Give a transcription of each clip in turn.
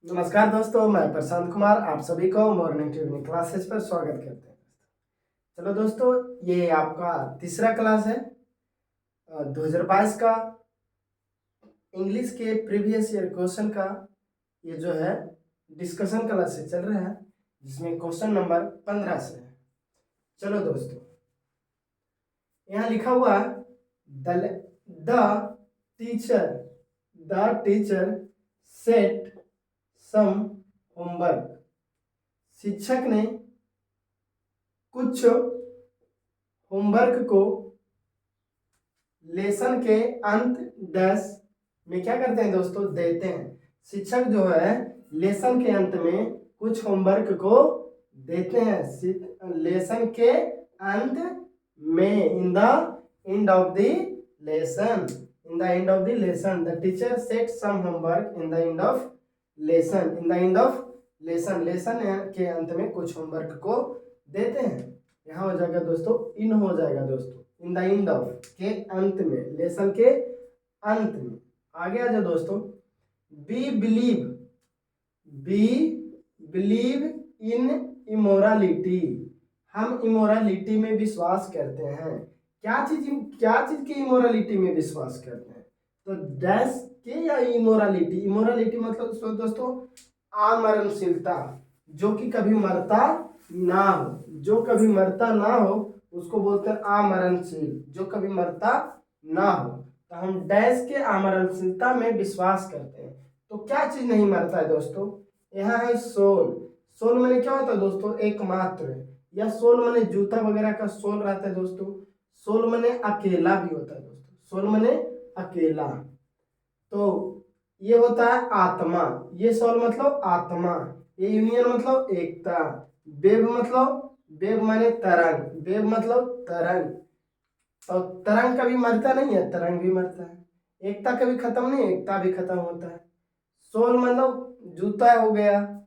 नमस्कार दोस्तों, मैं प्रशांत कुमार आप सभी को मॉर्निंग टू इवनिंग क्लासेस पर स्वागत करते हैं। चलो दोस्तों, ये आपका तीसरा क्लास है 2022 का इंग्लिश के प्रीवियस ईयर क्वेश्चन का। ये जो है डिस्कशन क्लास से चल रहा है, जिसमें क्वेश्चन नंबर 15 से है। चलो दोस्तों, यहाँ लिखा हुआ है the teacher set some homework. शिक्षक ने कुछ होमवर्क को लेसन के अंत डैश में क्या करते हैं दोस्तों, देते हैं। शिक्षक जो है लेसन के अंत में कुछ होमवर्क को देते हैं। लेसन के अंत में in the end of the lesson the teacher set some homework in the end of lesson के अंत में कुछ होमवर्क को देते हैं। यहाँ हो जाएगा दोस्तों, इन हो जाएगा दोस्तों, इन द एंड ऑफ के अंत में, लेसन के अंत में। आगे आ जाओ दोस्तों, बी बिलीव इन इमोरालिटी। हम इमोरालिटी में विश्वास करते हैं। क्या चीज की इमोरालिटी में विश्वास करते हैं? तो डैश के या इमोरालिटी मतलब दोस्तों अमरणशीलता, जो कि कभी मरता ना हो, उसको बोलते हैं अमरणशील, जो कभी मरता ना हो। तो हम डैश के अमरणशीलता में विश्वास करते हैं। तो क्या चीज नहीं मरता है दोस्तों? यहाँ है सोल मैंने क्या होता है दोस्तों, एकमात्र, या सोल मैंने जूता वगैरह का सोल रहता है दोस्तों। सोल मैंने अकेला भी होता है दोस्तों, सोल मैंने अकेला। तो ये होता है आत्मा, ये सोल मतलब आत्मा, ये यूनियन मतलब एकता, वेव माने तरंग, वेव मतलब तरंग। और तरंग कभी मरता नहीं है, तरंग भी मरता है। एकता कभी खत्म नहीं, एकता भी खत्म होता है। सोल मतलब जूता हो गया,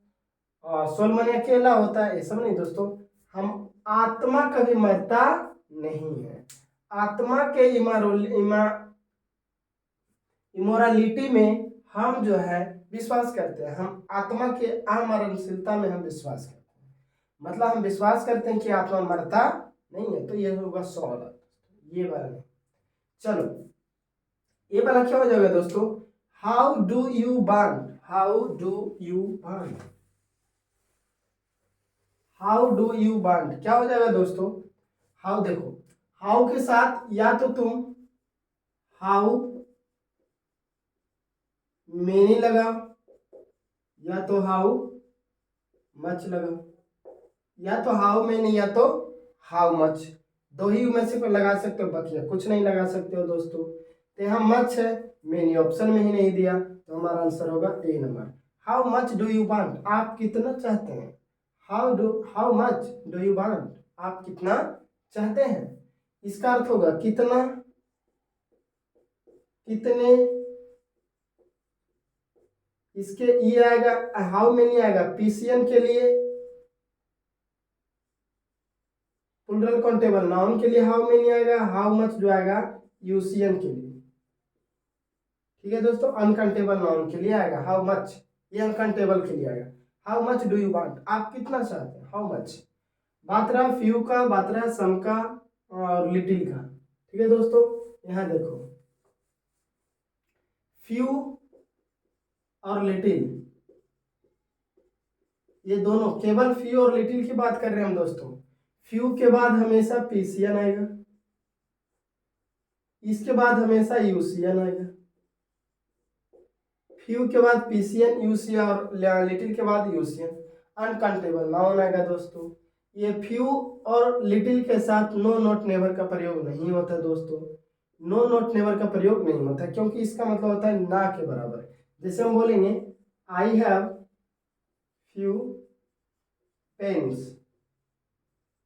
और सोल माने अकेला होता है, ये सब नहीं दोस्तों। हम आत्मा कभी मरता नहीं है। आत्मा के इमोरालिटी में हम जो है विश्वास करते हैं। हम आत्मा के अमरणशीलता में हम विश्वास करते हैं, मतलब हम विश्वास करते हैं कि आत्मा मरता नहीं है। तो ये होगा सॉल, ये वाला नहीं। चलो, ये वाला क्या हो जाएगा दोस्तों, how do you bond. How do you bond क्या हो जाएगा दोस्तों? हाउ, देखो हाउ के साथ या तो तुम हाउ मेनी लगाओ, या तो हाउ मच लगाओ, या तो हाउ मेनी या तो हाउ मच। दो ही में से लगा सकते हो, बकिया कुछ नहीं लगा सकते हो दोस्तों। तो यहाँ मच है, मेनी ऑप्शन में ही नहीं दिया, तो हमारा आंसर होगा A number. How much do you want, आप कितना चाहते हैं। How much do you want, आप कितना चाहते हैं। इसका अर्थ होगा कितना, कितने। इसके ये आएगा, हाउ मेनी आएगा पीसीएन के लिए, प्लूरल काउंटेबल नाउन के लिए हाउ मेनी आएगा, हाउ मच जो आएगा यूसीएन के लिए। ठीक है दोस्तों, अनकाउंटेबल नाउन के लिए आएगा हाउ मच, ये अनकाउंटेबल के लिए आएगा। How much do you want, आप कितना चाहते हैं, हाउ मच। बात रहा फ्यू का, बात रहा सम का और लिटिल का। ठीक है दोस्तों, यहाँ देखो फ्यू और लिटिल, ये दोनों केवल फ्यू और लिटिल की बात कर रहे हैं हम दोस्तों। फ्यू के बाद हमेशा पीसीएन आएगा, इसके बाद हमेशा यूसीएन आएगा। फ्यू के बाद पीसीएन, यूसी और लिटिल के बाद यूसीएन। अनकाउंटेबल नाउन आएगा दोस्तों। ये फ्यू और लिटिल के साथ नो नॉट नेवर का प्रयोग नहीं होता दोस्तों। नो नॉट नेवर का प्रयोग नहीं होता, क्योंकि इसका मतलब होता है ना के बराबर। जैसे हम बोलेंगे I have few pens,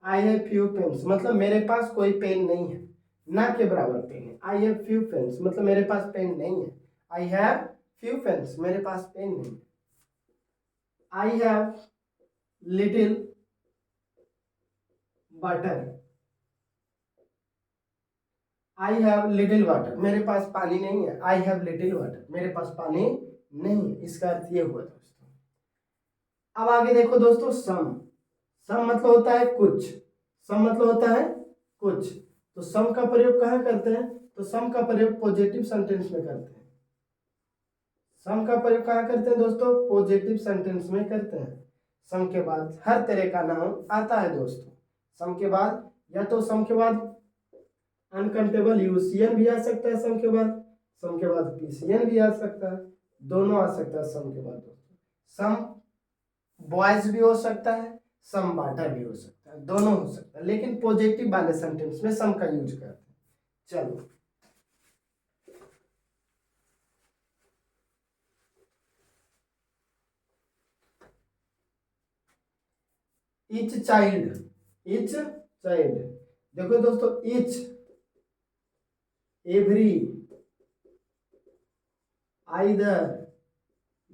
I have few pens मतलब मेरे पास कोई पेन नहीं है, ना के बराबर पेन है। आई हैव फ्यू पेन्स मतलब मेरे पास पेन नहीं है। आई हैव फ्यू पेन्स मेरे पास पेन नहीं है। I have little water, I have little water मेरे पास पानी नहीं है। आई हैव लिटिल वाटर मेरे पास पानी नहीं है। इसका अर्थ ये हुआ दोस्तों। अब आगे देखो दोस्तों, सम। सम मतलब होता है कुछ। सम मतलब होता है कुछ। तो सम का प्रयोग कहाँ करते हैं? तो सम का प्रयोग पॉजिटिव सेंटेंस में करते हैं। सम का प्रयोग कहाँ करते हैं दोस्तों? पॉजिटिव सेंटेंस में करते हैं। सम के बाद हर तरह का नाउन आता है दोस्तों। सम के बाद या तो सम के बाद अनकाउंटेबल यूसीएन भी आ सकता है, सम के बाद। सम के बाद पीसीएन भी आ सकता है। दोनों आ सकता है सम के बाद दोस्तों। सम बॉयज भी हो सकता है, सम वाटर भी हो सकता है, दोनों हो सकता है, लेकिन पॉजिटिव वाले सेंटेंस में सम का यूज करते हैं। चलो, इच चाइल्ड। इच चाइल्ड, देखो दोस्तों, etch, every, either,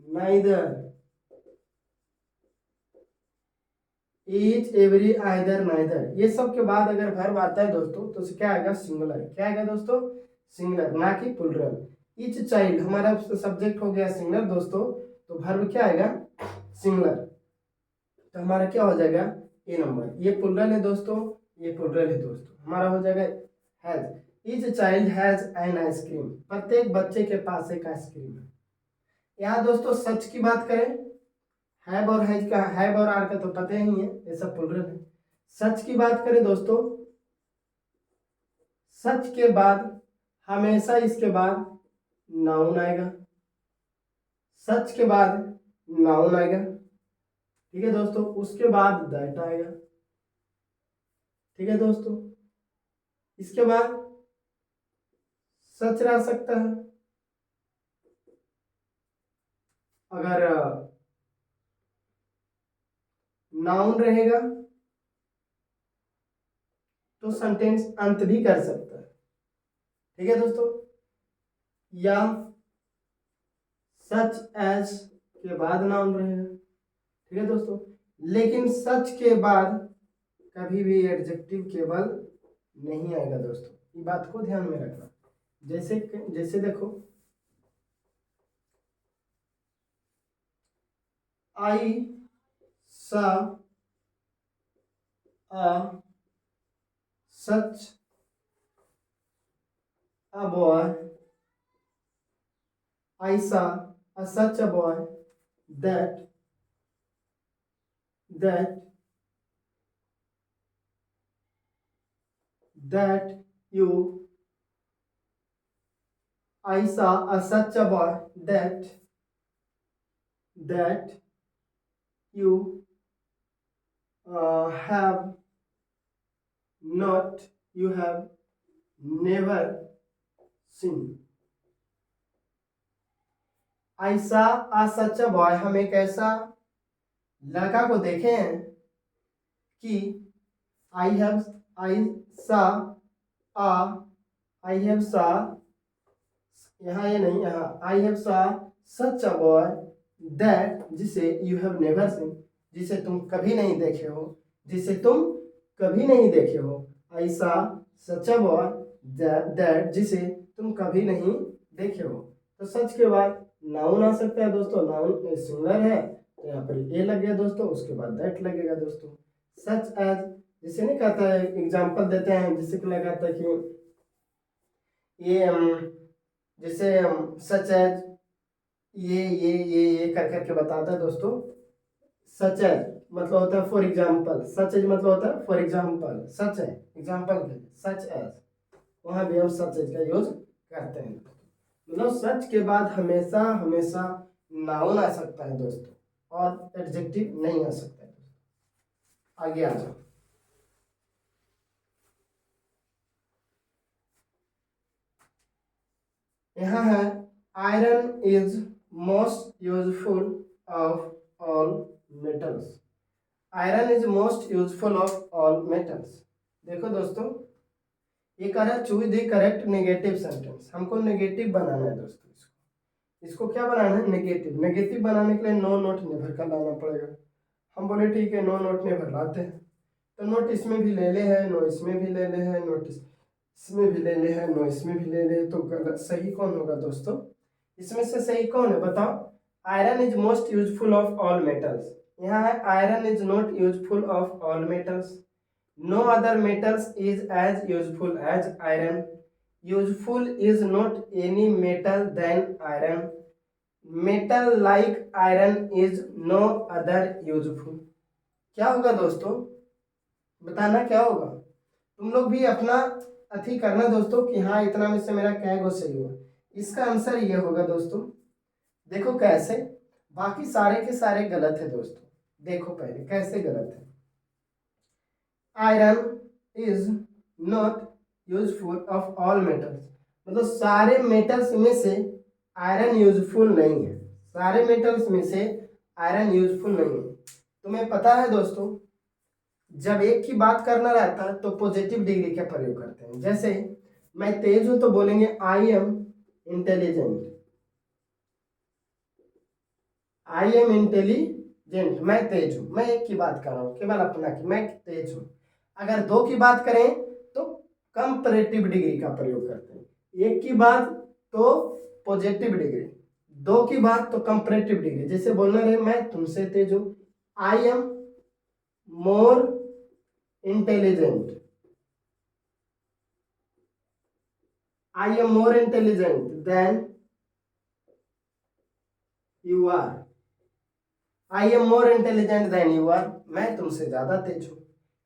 neither, each, every, either, neither, ये सब के बाद अगर वर्ब आता है दोस्तों तो क्या आएगा? सिंगुलर। क्या आएगा दोस्तों? सिंगुलर, ना कि प्लूरल। ईच चाइल्ड हमारा सब्जेक्ट हो गया सिंगुलर दोस्तों, तो वर्ब क्या आएगा? सिंगुलर। तो हमारा क्या हो जाएगा? ए नंबर। ये प्लूरल है दोस्तों, ये प्लूरल है दोस्तों, हमारा हो जाएगा has. Each child has an ice cream, प्रत्येक बच्चे के पास एक आइसक्रीम है। यहाँ दोस्तों सच की बात करें, हैव और हैज का, हैव और आर का तो पता ही है, ये सब प्लूरल है। सच की बात करें दोस्तों, सच के बाद हमेशा इसके बाद नाउन आएगा। सच के बाद नाउन आएगा, ठीक है दोस्तों। उसके बाद दैट आएगा, ठीक है दोस्तों। इसके बाद सच रह सकता है। अगर नाउन रहेगा तो सेंटेंस अंत भी कर सकता है, ठीक है दोस्तों। या सच एज के बाद नाउन रहेगा, ठीक है दोस्तों। लेकिन सच के बाद कभी भी एडजेक्टिव केवल नहीं आएगा दोस्तों, ये बात को ध्यान में रखना। जैसे जैसे देखो, आई सा a such a boy, I saw a such a boy that that that you, I saw a such a boy that you have not, you have never seen. I saw a such a boy, हम एक ऐसा लड़का को देखे हैं कि I have, I saw a, I have saw, यहाँ ये नहीं, यहाँ I have saw such a boy that, जिसे you have never seen, जिसे तुम कभी नहीं देखे हो, जिसे तुम कभी नहीं देखे हो। I saw such a boy that, जिसे तुम कभी नहीं देखे हो। तो सच के बाद नाउन आ सकता है दोस्तों, नाउन सिंगुलर है तो यहाँ पर ए लग गया दोस्तों, उसके बाद दैट लगेगा दोस्तों। सच एज, जिसे नहीं कहता है, एग्जाम्पल देते हैं जिसे लगाता है कि ये जैसे सच एज, ये कर करके बताता है दोस्तों। सच एज मतलब होता है फॉर एग्जाम्पल, सच एज मतलब होता है फॉर एग्जाम्पल, सच है एग्जाम्पल के लिए सच एज, वहां भी हम सच एज का यूज करते हैं। मतलब सच के बाद हमेशा हमेशा नाउन आ सकता है दोस्तों, और एडजेक्टिव नहीं आ सकता है दोस्तों। आगे आ जाओ, यहाँ है iron is most useful of all metals. Iron is most useful of all metals. देखो दोस्तों, ये कह रहा है choose the correct negative sentence. हमको नेगेटिव बनाना है दोस्तों, इसको क्या बनाना है? नेगेटिव। नेगेटिव बनाने के लिए नो नोट नेवर का लाना पड़ेगा। हम बोले ठीक है, नो नोट नेवर लाते हैं। तो नोट इसमें भी ले ले है, नो इसमें भी ले ले है, नोट इसमें भी ले ले है, नो इसमें भी ले ले, तो गलत सही कौन होगा दोस्तों? इसमें से सही कौन है बताओ? Iron is most useful of all metals, यहाँ है iron is not useful of all metals, no other metals is as useful as iron, useful is not any metal than iron, metal like iron is no other useful. क्या होगा दोस्तों, बताना क्या होगा। तुम लोग भी अपना अथी करना दोस्तों कि हाँ इतना में से मेरा क्या गो सही हुआ। इसका आंसर ये होगा दोस्तों, देखो कैसे, बाकी सारे के सारे गलत है दोस्तों। देखो पहले कैसे गलत है। Iron is not useful of all metals, मतलब सारे मेटल्स में से आयरन यूजफुल नहीं है, सारे मेटल्स में से आयरन यूजफुल नहीं है। तुम्हें पता है दोस्तों, जब एक की बात करना रहता है तो पॉजिटिव डिग्री का प्रयोग करते हैं। जैसे मैं तेज हूं तो बोलेंगे I am intelligent, I am intelligent, मैं तेज हूं। मैं एक की बात कर रहा हूं, केवल अपना की, मैं तेज हूं। अगर दो की बात करें तो कंपैरेटिव डिग्री का प्रयोग करते हैं। एक की बात तो पॉजिटिव डिग्री, दो की बात तो कंपैरेटिव डिग्री। जैसे बोलना रहे मैं तुमसे तेज हूं, I am more intelligent, I am more intelligent than you are, I am more intelligent than you are, मैं तुमसे ज्यादा तेज हूं।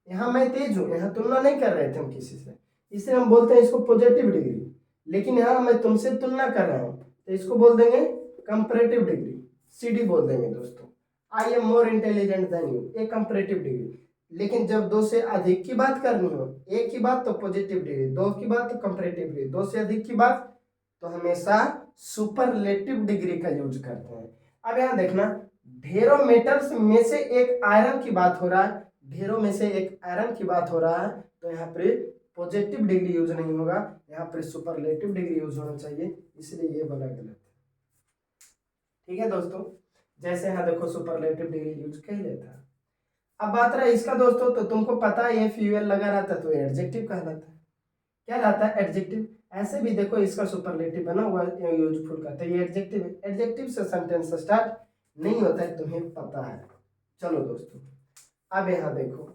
यहाँ मैं तेज हूं, यहाँ तुलना नहीं कर रहे थे हम किसी से, इसलिए हम बोलते हैं इसको पॉजिटिव डिग्री। लेकिन यहाँ मैं तुमसे तुलना कर रहा हूं तो इसको बोल देंगे कंपैरेटिव डिग्री, सीडी बोल देंगे दोस्तों। आई am more intelligent than you, एक कंपैरेटिव डिग्री। लेकिन जब दो से अधिक की बात करनी हो, एक की बात तो पॉजिटिव डिग्री, दो की बात तो कंपैरेटिव डिग्री, दो से अधिक की बात तो हमेशा सुपरलेटिव डिग्री का यूज करते हैं। अब यहाँ देखना, ढेरों मेटल्स में से एक आयरन की बात हो रहा है, ढेरों में से एक आयरन की बात हो रहा है, तो यहाँ पर पॉजिटिव डिग्री यूज नहीं होगा, यहाँ पर सुपरलेटिव डिग्री यूज होना चाहिए, इसलिए ये वाला गलत है। ठीक है दोस्तों, जैसे यहाँ देखो सुपरलेटिव डिग्री यूज कर लेता है। अब बात रहा इसका दोस्तों, तो तुमको पता है ये फ्यूएल लगा रहता है तो एडजेक्टिव कहलाता है। क्या रहता है, एडजेक्टिव। ऐसे भी देखो इसका सुपरलेटिव बना हुआ यूजफुल का, तो ये एडजेक्टिव है। एडजेक्टिव से सेंटेंस स्टार्ट नहीं होता है, तुम्हें पता है। चलो दोस्तों, अब यहाँ देखो,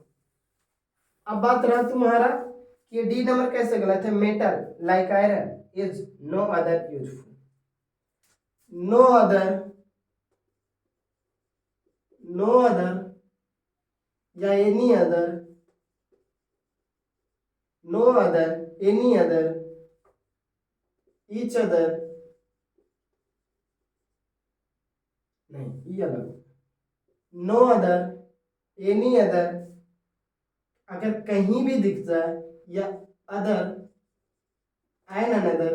अब बात रहा तुम्हारा कि ये डी नंबर कैसे गलत है। Metal like iron is no other useful, no other, no other या any other, no other, any other, each other, नहीं ये अलग, नो अदर, एनी अदर, अगर कहीं भी दिख जाए, या अदर, एन अनदर,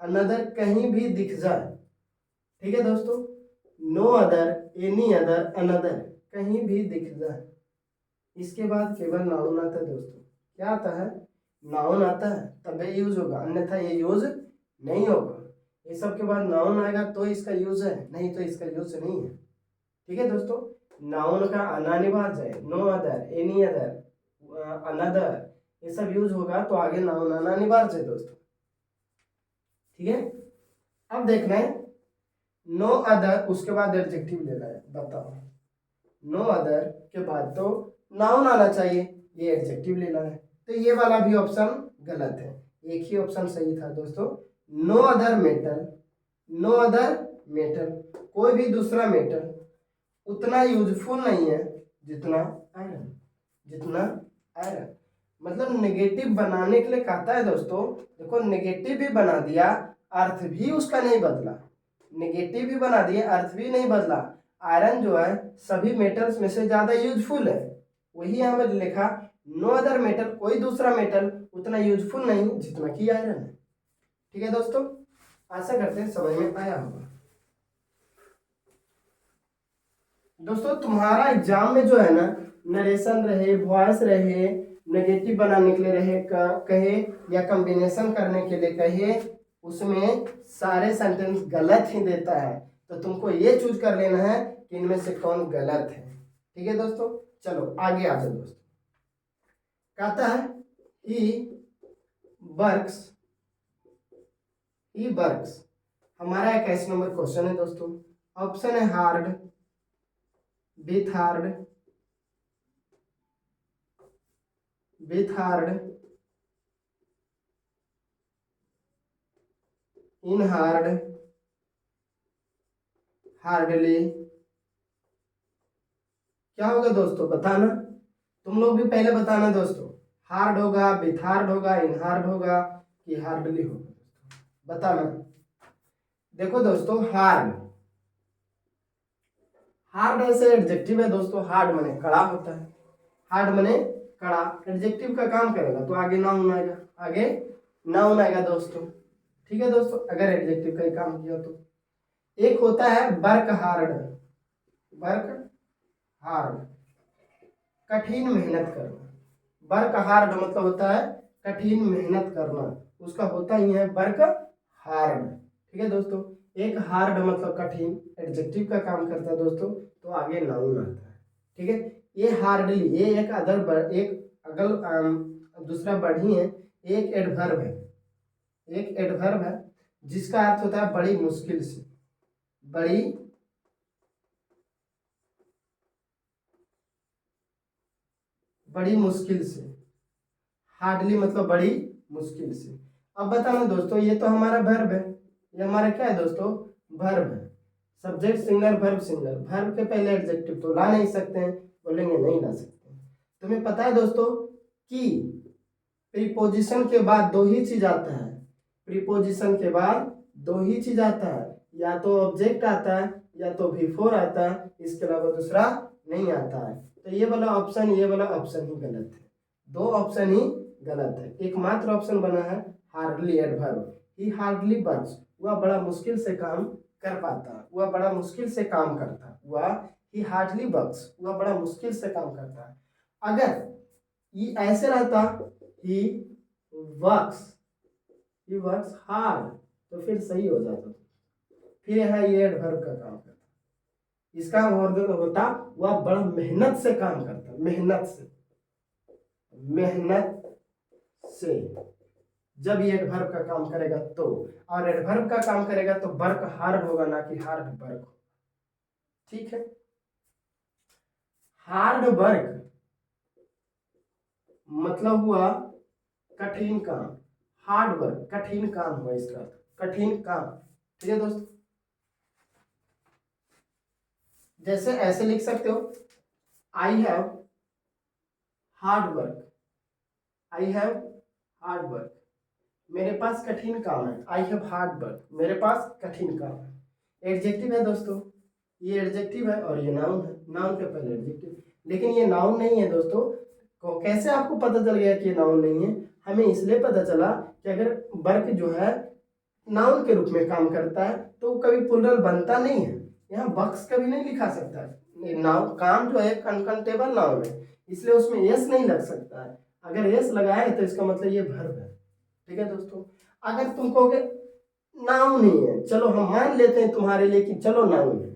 अनदर कहीं भी दिख जाए। ठीक है दोस्तों, no other, any other, another कहीं भी दिख जाए। इसके बाद केवल नाउन आता है दोस्तों। क्या आता है, नाउन आता है तब ये यूज होगा, अन्यथा ये यूज नहीं होगा। ये सब के बाद नाउन आएगा तो इसका यूज है, नहीं तो इसका यूज नहीं है। ठीक है दोस्तों, नाउन का आना अनिवार्य है, no other, any other, another, ये सब यूज होगा तो आगे नाउन आना अनिवार्य है दोस्तों। ठीक है, अब देखना है नो अदर, उसके बाद एडजेक्टिव लेना है। बताओ, नो अदर के बाद तो नाउन आना चाहिए, ये एडजेक्टिव लेना है, तो ये वाला भी ऑप्शन गलत है। एक ही ऑप्शन सही था दोस्तों, no other metal, no other metal, कोई भी दूसरा मेटल उतना यूजफुल नहीं है जितना आयरन, जितना आयरन। मतलब नेगेटिव बनाने के लिए कहता है दोस्तों, देखो नेगेटिव भी बना दिया, अर्थ भी उसका नहीं बदला, नेगेटिव भी बना दिया, अर्थ भी नहीं बदला। आयरन जो है सभी मेटल्स में से ज्यादा यूजफुल है, वही हमें लिखा, नो अदर मेटल, कोई दूसरा मेटल उतना यूजफुल नहीं जितना कि आयरन है। ठीक है दोस्तों, आशा करते हैं समझ में आया होगा। दोस्तों तुम्हारा एग्जाम में जो है ना, नरेशन रहे, वॉइस रहे, नेगेटिव बनाने के लिए रहे, कहे या कॉम्बिनेशन करने के लिए कहे, उसमें सारे सेंटेंस गलत ही देता है, तो तुमको ये चूज कर लेना है कि इनमें से कौन गलत है। ठीक है दोस्तों, चलो आगे आ जाओ दोस्तों। कहता है ही वर्क्स, ही वर्क्स हमारा 21 नंबर क्वेश्चन है दोस्तों। ऑप्शन है hard, with hard, with hard, in hard, hardly. क्या होगा दोस्तों बताना, तुम लोग भी पहले बताना दोस्तों। हार्ड होगा, विथ हार्ड होगा, इन हार्ड होगा कि हार्डली होगा, बताना। देखो दोस्तों, हार्ड, हार्ड ऐसे एडजेक्टिव है दोस्तों। हार्ड माने कड़ा होता है, हार्ड माने कड़ा, एडजेक्टिव का काम करेगा तो आगे नाउन आएगा, आगे नाउन आएगा दोस्तों। ठीक है दोस्तों, अगर एडजेक्टिव का ही काम किया तो। एक होता है वर्क हार्ड, वर्क हार्ड, कठिन मेहनत करना। वर्क हार्ड मतलब होता है कठिन मेहनत करना, उसका होता ही है वर्क हार्ड। ठीक है दोस्तों, एक हार्ड मतलब कठिन, एडजेक्टिव का काम करता है दोस्तों, तो आगे नाउन आता है। ठीक है, ये हार्डली, ये एक एक अगल दूसरा वर्ड ही है, एक एडवर्ब है, एक एडवर्ब है जिसका अर्थ होता है बड़ी मुश्किल से, बड़ी बड़ी मुश्किल से। हार्डली मतलब बड़ी मुश्किल से। अब बताना दोस्तों, ये तो हमारा वर्ब है, ये हमारा क्या है दोस्तों, वर्ब है। Subject singular verb singular, verb के पहले एडजेक्टिव तो ला नहीं सकते हैं, बोलेंगे नहीं ला सकते। तुम्हें पता है दोस्तों कि प्रीपोजिशन के बाद दो ही चीज आता है, प्रीपोजिशन के बाद दो ही चीज आता है, या तो ऑब्जेक्ट आता है या तो बिफोर आता है, इसके अलावा दूसरा नहीं आता है। तो ये वाला ऑप्शन, ये वाला ऑप्शन ही गलत है, दो ऑप्शन ही गलत है। एकमात्र ऑप्शन बना है हार्डली एडवर्ब, ही हार्डली वर्क्स, वह बड़ा मुश्किल से काम कर पाता, वह बड़ा मुश्किल से काम करता, वह ही हार्डली वर्क्स, वह बड़ा मुश्किल से काम करता है। अगर ये ऐसे रहता he works, he works hard, तो फिर सही हो जाता, फिर है ये एडवर्ब का काम करता, इसका मतलब होता वह बड़ा मेहनत से काम करता, मेहनत से, मेहनत से। जब ये एडवर्ब का काम करेगा तो, और एडवर्ब का काम करेगा तो वर्क हार्ड होगा, ना कि हार्ड वर्क। ठीक है, हार्ड वर्क मतलब हुआ कठिन काम, हार्ड वर्क कठिन काम हुआ, इसका अर्थ कठिन काम। ठीक है दोस्तों, जैसे ऐसे लिख सकते हो, I have hard work, I have hard work, मेरे पास कठिन काम है, आई हैव हार्ड वर्क, मेरे पास कठिन काम है। एडजेक्टिव है दोस्तों, ये एडजेक्टिव है और ये नाउन है, नाउन के पहले एडजेक्टिव, लेकिन ये नाउन नहीं है दोस्तों। कैसे आपको पता चल गया कि ये नाउन नहीं है? हमें इसलिए पता चला कि अगर वर्क जो है नाउन के रूप में काम करता है तो कभी प्लुरल बनता नहीं है, यहाँ बक्स कभी नहीं लिखा सकता है। नाउन काम जो है अनकाउंटेबल नाउन है, इसलिए उसमें यस नहीं लग सकता है। अगर यस लगाए तो इसका मतलब ये वर्ब है। ठीक है दोस्तों, अगर तुम कहोगे नाउन नहीं है, चलो हम मान लेते हैं तुम्हारे लिए कि चलो नाउन है,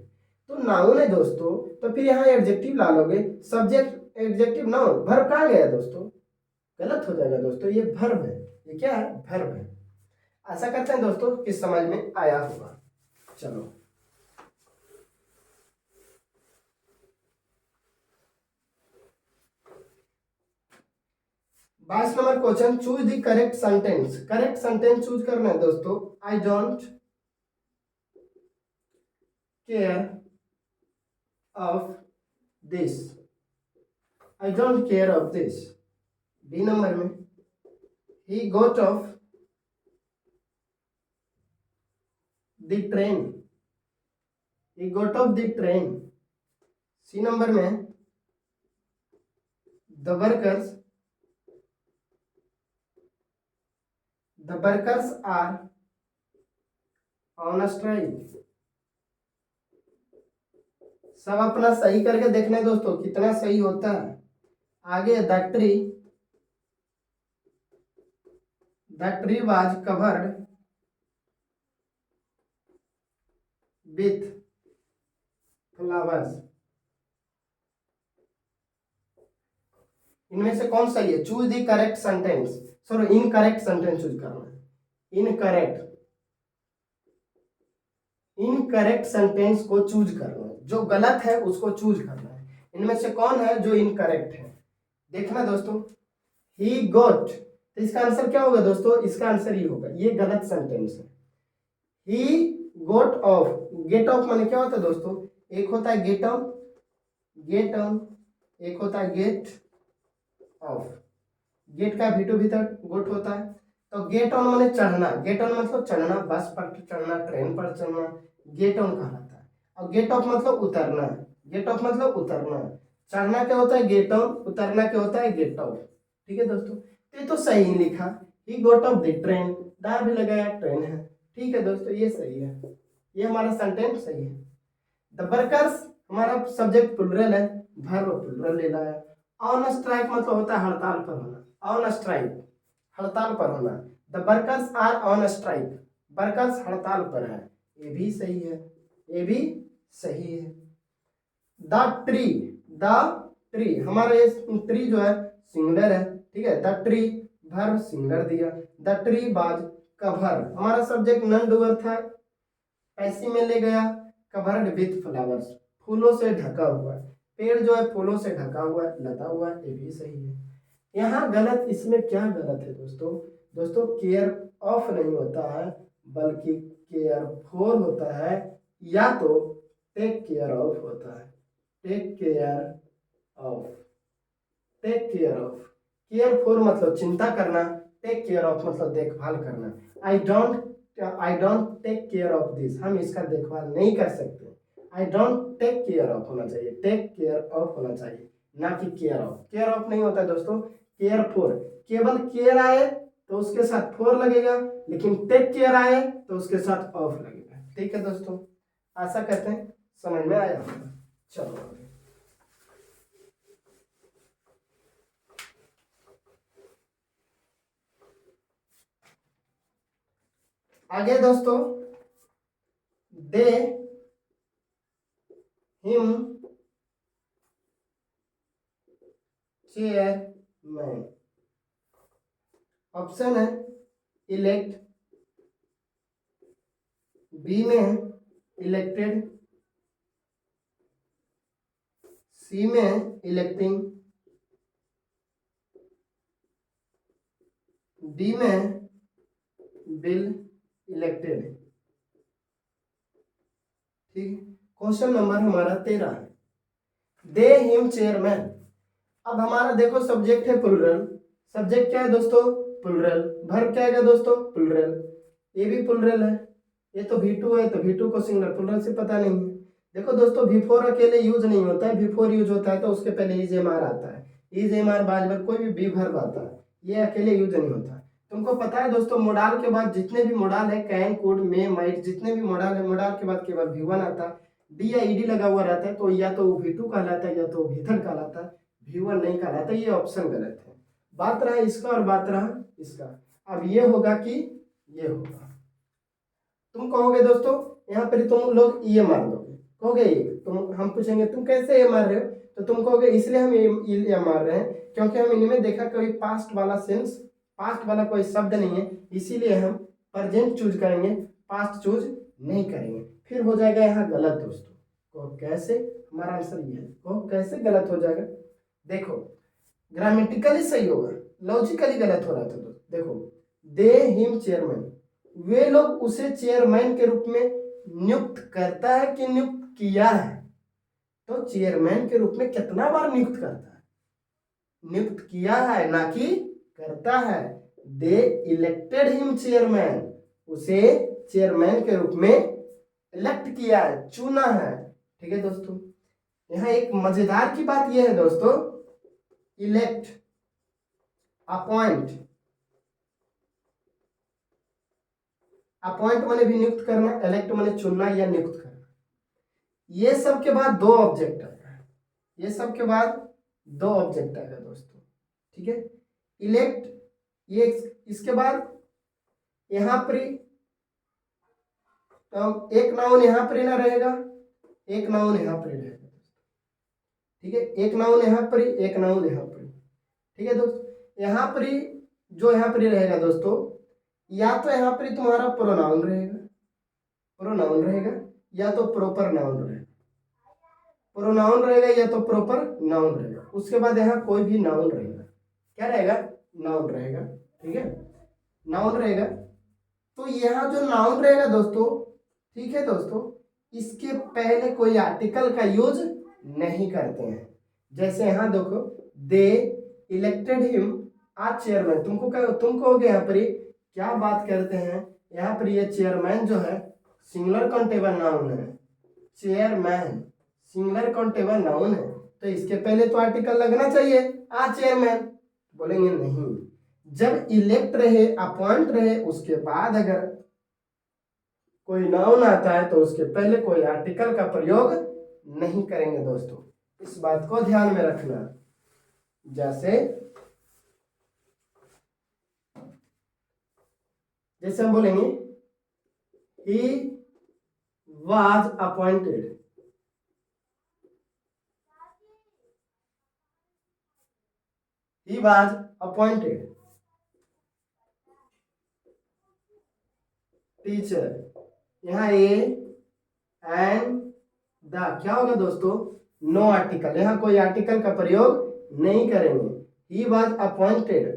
तो नाउन है दोस्तों, तो फिर यहाँ एडजेक्टिव ला लोगे, सब्जेक्ट एडजेक्टिव नाउन, वर्ब कहाँ गया दोस्तों? गलत हो जाएगा दोस्तों, ये वर्ब है, ये क्या है? वर्ब है। आशा करते हैं दोस्तों कि समझ में आया होगा। चलो, 22 number question, choose the correct sentence. Correct sentence choose करना है दोस्तों। I don't care of this, I don't care of this. B number में, he got off the train, he got off the train. C number में, the workers are on strike. सब अपना सही करके देखना है दोस्तों कितना सही होता है। आगे, the tree was covered with flowers. इनमें से कौन सही है? Choose the correct sentence, sorry incorrect sentence choose करना है। इनकरेक्ट, इनकरेक्ट सेंटेंस को चूज करना है, जो गलत है उसको चूज करना है। इनमें से कौन है जो इनकरेक्ट है, देखना दोस्तों। ही गोट, तो इसका आंसर क्या होगा दोस्तों, इसका आंसर ये होगा, ये गलत सेंटेंस है। ही गोट ऑफ, गेट ऑफ माने क्या होता है दोस्तों, एक होता है गेट ऑन, गेट ऑन, एक होता है गेट ऑफ। गेट का भी टू भीतर गोट होता है। तो गेट ऑन माने चढ़ना, गेट ऑन मतलब चढ़ना, बस पर चढ़ना, ट्रेन पर चढ़ना, गेट ऑन कहलाता है। और गेट ऑफ मतलब उतरना, गेट ऑफ मतलब उतरना। चढ़ना क्या होता है गेट ऑन, उतरना क्या होता है गेट ऑफ। ठीक है दोस्तों, तो ये तो सही लिखा, ही गोट ऑफ द ट्रेन, दा भी लगाया, ट्रेन है। ठीक है दोस्तों, ये सही है, ये हमारा सेंटेंस सही है। द वर्कर्स हमारा सब्जेक्ट प्लुरल है, वर्ब प्लुरल ले लाया। ऑन स्ट्राइक मतलब होता है हड़ताल पर होना, ऑन स्ट्राइक हड़ताल पर होना। The workers are on strike, workers हड़ताल पर है, ये भी सही है, ये भी सही है। द ट्री, द ट्री हमारा ये ट्री जो है सिंगुलर है, ठीक है। द ट्री वर्ब सिंगुलर दिया। द ट्री वाज कवर, हमारा सब्जेक्ट नॉन डूअर था, पैसी में ले गया, कवर्ड विथ फ्लावर्स, फूलों से ढका हुआ है, पेड़ जो है फूलों से ढका हुआ है, लदा हुआ है, ये भी सही है। यहाँ गलत, इसमें क्या गलत है दोस्तों, दोस्तों केयर ऑफ नहीं होता है बल्कि केयर फॉर होता है, या तो टेक केयर ऑफ होता है, take care of, take care of. Care for मतलब चिंता करना, टेक केयर ऑफ मतलब देखभाल करना। I don't take care of this, हम इसका देखभाल नहीं कर सकते। I don't take care of होना चाहिए, टेक केयर ऑफ होना चाहिए, ना कि केयर ऑफ। केयर ऑफ नहीं होता है दोस्तों, केयर फॉर, केवल केयर आए तो उसके साथ फॉर लगेगा, लेकिन टेक केयर आए तो उसके साथ ऑफ लगेगा। ठीक है दोस्तों, आशा करते हैं समझ में आया होगा। चलो आगे। आगे दोस्तों, दे हिम चेयरमैन, ऑप्शन है इलेक्ट, बी में है इलेक्टेड, सी में है इलेक्टिंग, डी में है बिल इलेक्टेड। ठीक, क्वेश्चन नंबर हमारा 13 है, दे हिम चेयरमैन। अब हमारा देखो सब्जेक्ट है प्लुरल, सब्जेक्ट क्या है दोस्तों प्लुरल, वर्ब क्या है दोस्तों प्लुरल, ये भी प्लुरल है, ये तो V2 है तो V2 को सिंगुलर प्लुरल से पता नहीं है। देखो दोस्तों बिफोर अकेले यूज नहीं होता है, बिफोर यूज होता है तो उसके पहले इज एम आर आता है, इज एम आर बाद में कोई भी बी वर्ब आता है, ये अकेले यूज नहीं होता। तुमको पता है दोस्तों मोडाल के बाद जितने भी मोडाल है, कैन, कुड, मे, माइट, जितने भी मोडाल है, मोडाल के बाद केवल V1 आता है, डी या ईडी लगा हुआ रहता है तो या तो V2 कहलाता है या तो V3 कहलाता है, V1 नहीं कहलाता, ये ऑप्शन गलत है। बात रहा इसका और बात रहा इसका, अब ये होगा कि ये होगा, तुम कहोगे दोस्तों यहाँ पर तुम लोग ये मार दोगे, कहोगे ये, तुम हम पूछेंगे तुम कैसे ये मार रहे हो, तो तुम कहोगे इसलिए हम ये मार रहे हैं क्योंकि हम इनमें देखा कोई पास्ट वाला सेंस, पास्ट वाला कोई शब्द नहीं है, इसीलिए हम प्रेजेंट चूज करेंगे, पास्ट चूज नहीं करेंगे, फिर हो जाएगा यहाँ गलत दोस्तों। तो कैसे, हमारा आंसर ये है, तो कैसे गलत हो जाएगा, देखो ग्रामेटिकली सही होगा, लॉजिकली गलत हो रहा था दोस्तों। देखो दे हिम चेयरमैन, वे लोग उसे चेयरमैन के रूप में नियुक्त करता है कि नियुक्त किया है, तो चेयरमैन के रूप में कितना बार नियुक्त करता है, नियुक्त किया है ना कि करता है। दे इलेक्टेड हिम चेयरमैन, उसे चेयरमैन के रूप में इलेक्ट किया है, चुना है। ठीक है दोस्तों, यहाँ एक मजेदार की बात यह है दोस्तों, इलेक्ट, अपॉइंट, अपॉइंट माने भी नियुक्त करना, इलेक्ट माने चुनना या नियुक्त करना, ये सब के बाद दो ऑब्जेक्ट आएगा, ये सब के बाद दो ऑब्जेक्ट आएगा दोस्तों। ठीक है, इलेक्ट, ये इसके बाद यहाँ पर तो एक नाउन यहाँ पर ना रहेगा, एक नाउन यहाँ पर रहेगा, ठीक है, एक नाउन यहाँ पर, एक नाउन यहाँ पर। ठीक है दोस्तों, यहाँ पर जो यहाँ पर रहेगा दोस्तों, या तो यहाँ पर तुम्हारा प्रोनाउन रहेगा, प्रोनाउन रहेगा, या तो प्रॉपर नाउन रहेगा, प्रोनाउन रहेगा या तो प्रॉपर नाउन रहेगा। उसके बाद यहाँ कोई भी नाउन रहेगा, क्या रहेगा, नाउन रहेगा, ठीक है, नाउन रहेगा। तो यहाँ जो नाउन रहेगा दोस्तों, ठीक है दोस्तों, इसके पहले कोई आर्टिकल का यूज नहीं करते हैं। जैसे यहाँ देखो, दे इलेक्टेड हिम आज चेयरमैन, तुम कहोगे यहाँ पर क्या बात करते हैं, यहाँ पर ये चेयरमैन जो है सिंगुलर काउंटेबल नाउन है, चेयरमैन सिंगुलर काउंटेबल नाउन है, तो इसके पहले तो आर्टिकल लगना चाहिए आ चेयरमैन। बोलेंगे नहीं, जब इलेक्ट रहे अपॉइंट रहे उसके बाद अगर कोई नाउन आता है तो उसके पहले कोई आर्टिकल का प्रयोग नहीं करेंगे दोस्तों, इस बात को ध्यान में रखना। जैसे हम बोलेंगे he was appointed, he was appointed teacher, यहाँ ए एंड द क्या होगा दोस्तों, नो आर्टिकल, यहाँ कोई आर्टिकल का प्रयोग नहीं करेंगे। ही वाज अपॉइंटेड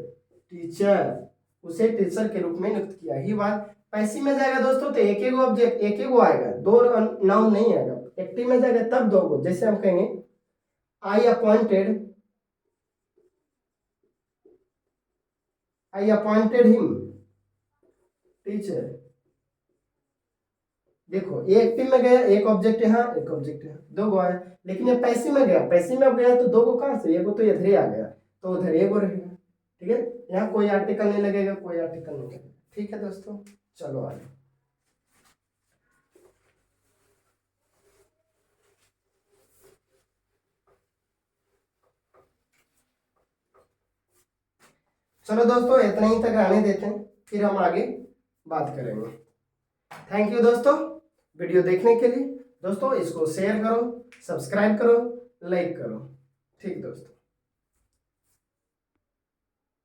टीचर, उसे टीचर के रूप में नियुक्त किया। ही वाज पैसिव में जाएगा दोस्तों तो एक एक ऑब्जेक्ट एक एक आएगा, दो नाउन नहीं आएगा। एक्टिव में जाएगा तब दो गो, जैसे हम कहेंगे आई अपॉइंटेड हिम टीचर। देखो ये एक्टिव में गया, एक ऑब्जेक्ट यहाँ एक ऑब्जेक्ट यहाँ, दो गो आया। लेकिन ये पैसिव में गया, पैसिव में अब गया तो दो गो कहाँ से, एगो तो इधर ही आ गया तो उधर एगो रहेगा, ठीक है। यहाँ कोई आर्टिकल नहीं लगेगा, कोई आर्टिकल नहीं लगेगा, ठीक है दोस्तों। चलो आगे, चलो दोस्तों इतना ही तक आने देते हैं, फिर हम आगे बात करेंगे। थैंक यू दोस्तों वीडियो देखने के लिए। दोस्तों इसको शेयर करो, सब्सक्राइब करो, लाइक करो, ठीक दोस्तों।